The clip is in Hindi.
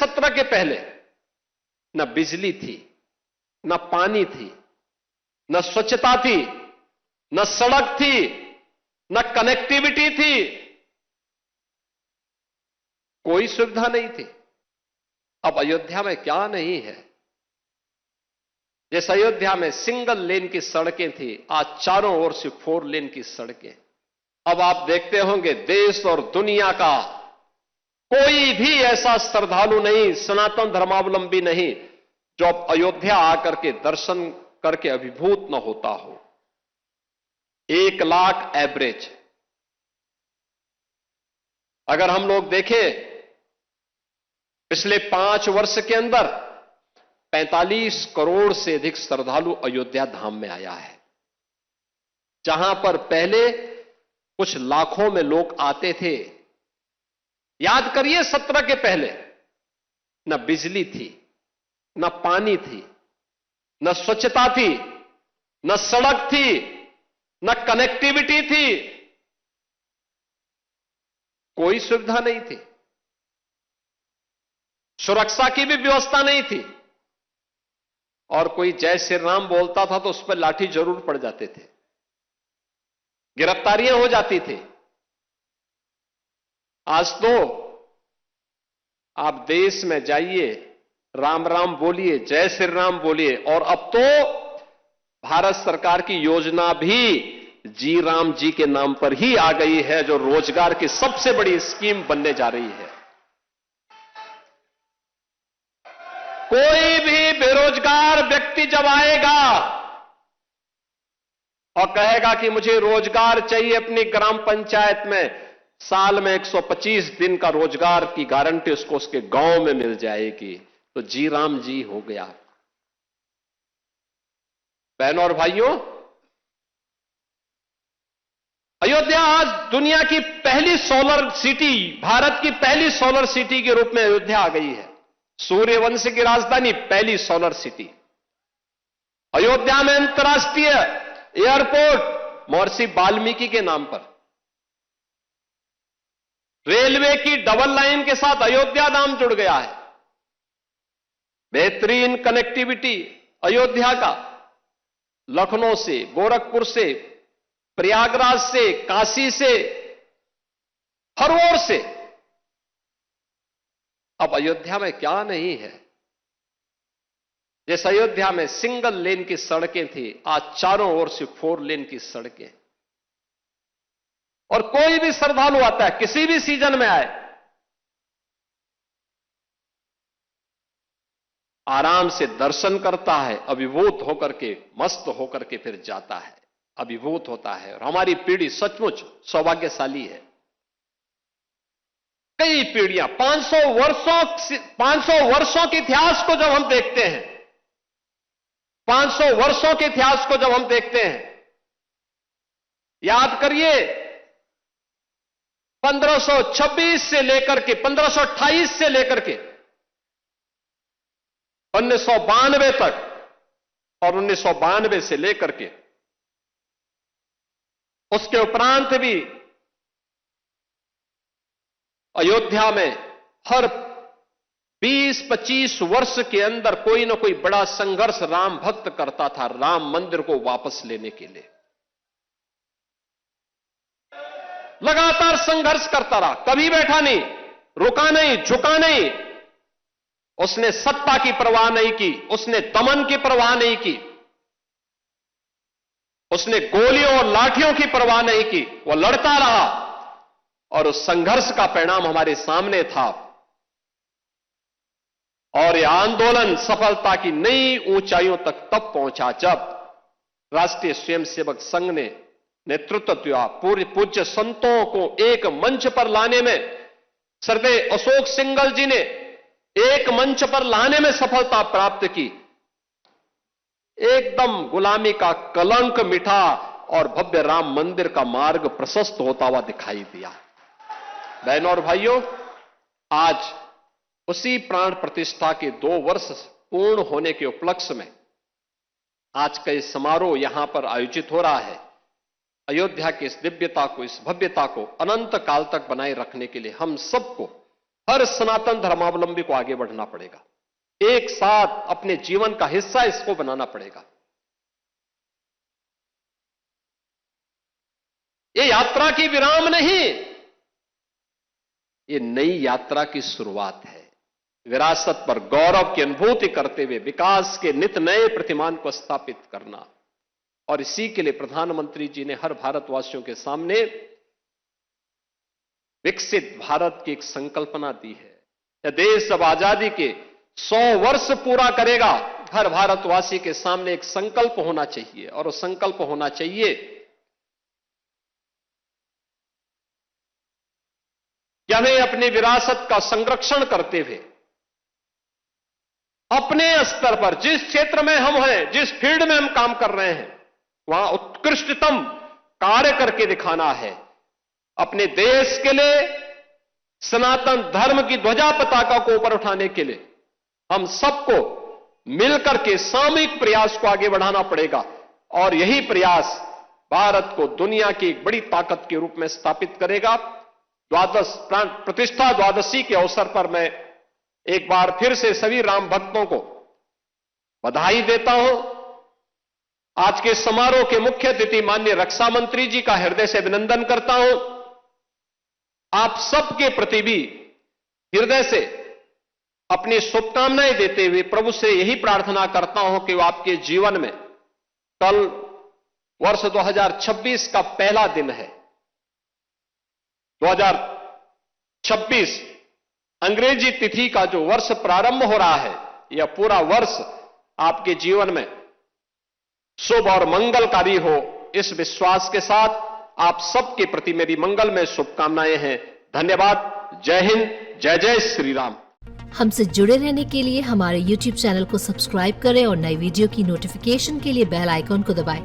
17 के पहले न बिजली थी, न पानी थी, न स्वच्छता थी, न सड़क थी, न कनेक्टिविटी थी, कोई सुविधा नहीं थी। अब अयोध्या में क्या नहीं है? जिस अयोध्या में सिंगल लेन की सड़कें थी, आज चारों ओर से 4 लेन की सड़कें। अब आप देखते होंगे देश और दुनिया का कोई भी ऐसा श्रद्धालु नहीं, सनातन धर्मावलंबी नहीं, जो अब अयोध्या आकर के दर्शन करके अभिभूत न होता हो। 1 लाख एवरेज। अगर हम लोग देखें पिछले 5 वर्ष के अंदर 45 करोड़ से अधिक श्रद्धालु अयोध्या धाम में आया है। जहां पर पहले कुछ लाखों में लोग आते थे। याद करिए 17 के पहले न बिजली थी, न पानी थी, न स्वच्छता थी, न सड़क थी, न कनेक्टिविटी थी, कोई सुविधा नहीं थी। सुरक्षा की भी व्यवस्था नहीं थी। और कोई जय श्री राम बोलता था तो उस पर लाठी जरूर पड़ जाते थे, गिरफ्तारियां हो जाती थी। आज तो आप देश में जाइए, राम राम बोलिए, जय श्री राम बोलिए, और अब तो भारत सरकार की योजना भी जी राम जी के नाम पर ही आ गई है, जो रोजगार की सबसे बड़ी स्कीम बनने जा रही है। कोई भी बेरोजगार व्यक्ति जब आएगा और कहेगा कि मुझे रोजगार चाहिए अपनी ग्राम पंचायत में, साल में 125 दिन का रोजगार की गारंटी उसको उसके गांव में मिल जाएगी, तो जी राम जी हो गया। बहनों और भाइयों, अयोध्या आज दुनिया की पहली सोलर सिटी, भारत की पहली सोलर सिटी के रूप में अयोध्या आ गई है। सूर्यवंश की राजधानी, पहली सोलर सिटी। अयोध्या में अंतर्राष्ट्रीय एयरपोर्ट महर्षि वाल्मीकि के नाम पर। रेलवे की डबल लाइन के साथ अयोध्या नाम जुड़ गया है। बेहतरीन कनेक्टिविटी अयोध्या का, लखनऊ से, गोरखपुर से, प्रयागराज से, काशी से, हर ओर से। अब अयोध्या में क्या नहीं है? जिस अयोध्या में सिंगल लेन की सड़कें थी, आज चारों ओर से 4 लेन की सड़कें। और कोई भी श्रद्धालु आता है, किसी भी सीजन में आए, आराम से दर्शन करता है, अभिभूत होकर के, मस्त होकर के फिर जाता है, अभिभूत होता है। और हमारी पीढ़ी सचमुच सौभाग्यशाली है। कई पीढ़ियां, 500 वर्षों के इतिहास को जब हम देखते हैं, 500 वर्षों के इतिहास को जब हम देखते हैं, याद करिए 1526 से लेकर के 1528 से लेकर के 1992 तक, और 1992 से लेकर के उसके उपरांत भी अयोध्या में हर 20-25 वर्ष के अंदर कोई ना कोई बड़ा संघर्ष राम भक्त करता था राम मंदिर को वापस लेने के लिए। लगातार संघर्ष करता रहा, कभी बैठा नहीं, रुका नहीं, झुका नहीं। उसने सत्ता की परवाह नहीं की, उसने दमन की परवाह नहीं की, उसने गोलियों और लाठियों की परवाह नहीं की। वह लड़ता रहा और उस संघर्ष का परिणाम हमारे सामने था। और यह आंदोलन सफलता की नई ऊंचाइयों तक तब पहुंचा जब राष्ट्रीय स्वयंसेवक संघ ने नेतृत्व दिया। पूर्व पूज्य संतों को एक मंच पर लाने में, श्रद्धेय अशोक सिंघल जी ने एक मंच पर लाने में सफलता प्राप्त की। एकदम गुलामी का कलंक मिटा और भव्य राम मंदिर का मार्ग प्रशस्त होता हुआ दिखाई दिया। बहनों और भाइयों, आज उसी प्राण प्रतिष्ठा के 2 वर्ष पूर्ण होने के उपलक्ष्य में आज का इस समारोह यहां पर आयोजित हो रहा है। अयोध्या की इस दिव्यता को, इस भव्यता को अनंत काल तक बनाए रखने के लिए हम सबको हर सनातन धर्मावलंबी को आगे बढ़ना पड़ेगा। एक साथ अपने जीवन का हिस्सा इसको बनाना पड़ेगा। ये यात्रा की विराम नहीं, ये नई यात्रा की शुरुआत है। विरासत पर गौरव की अनुभूति करते हुए विकास के नित नए प्रतिमान को स्थापित करना, और इसी के लिए प्रधानमंत्री जी ने हर भारतवासियों के सामने विकसित भारत की एक संकल्पना दी है। यह देश जब आजादी के 100 वर्ष पूरा करेगा, हर भारतवासी के सामने एक संकल्प होना चाहिए, और वो संकल्प होना चाहिए कि हमें अपनी विरासत का संरक्षण करते हुए अपने स्तर पर जिस क्षेत्र में हम हैं, जिस फील्ड में हम काम कर रहे हैं, वहां उत्कृष्टतम कार्य करके दिखाना है। अपने देश के लिए सनातन धर्म की ध्वजा पताका को ऊपर उठाने के लिए हम सबको मिलकर के सामूहिक प्रयास को आगे बढ़ाना पड़ेगा, और यही प्रयास भारत को दुनिया की एक बड़ी ताकत के रूप में स्थापित करेगा। प्रतिष्ठा द्वादशी के अवसर पर मैं एक बार फिर से सभी राम भक्तों को बधाई देता हूं। आज के समारोह के मुख्य अतिथि माननीय रक्षा मंत्री जी का हृदय से अभिनंदन करता हूं। आप सबके प्रति भी हृदय से अपनी शुभकामनाएं देते हुए प्रभु से यही प्रार्थना करता हूं कि वो आपके जीवन में, कल वर्ष 2026 का पहला दिन है। 2026 अंग्रेजी तिथि का जो वर्ष प्रारंभ हो रहा है, यह पूरा वर्ष आपके जीवन में शुभ और मंगलकारी हो, इस विश्वास के साथ आप सबके प्रति मेरी मंगलमय शुभकामनाएं हैं। धन्यवाद। जय हिंद, जय जय श्री राम। हमसे जुड़े रहने के लिए हमारे YouTube चैनल को सब्सक्राइब करें और नई वीडियो की नोटिफिकेशन के लिए बेल आइकॉन को दबाएं।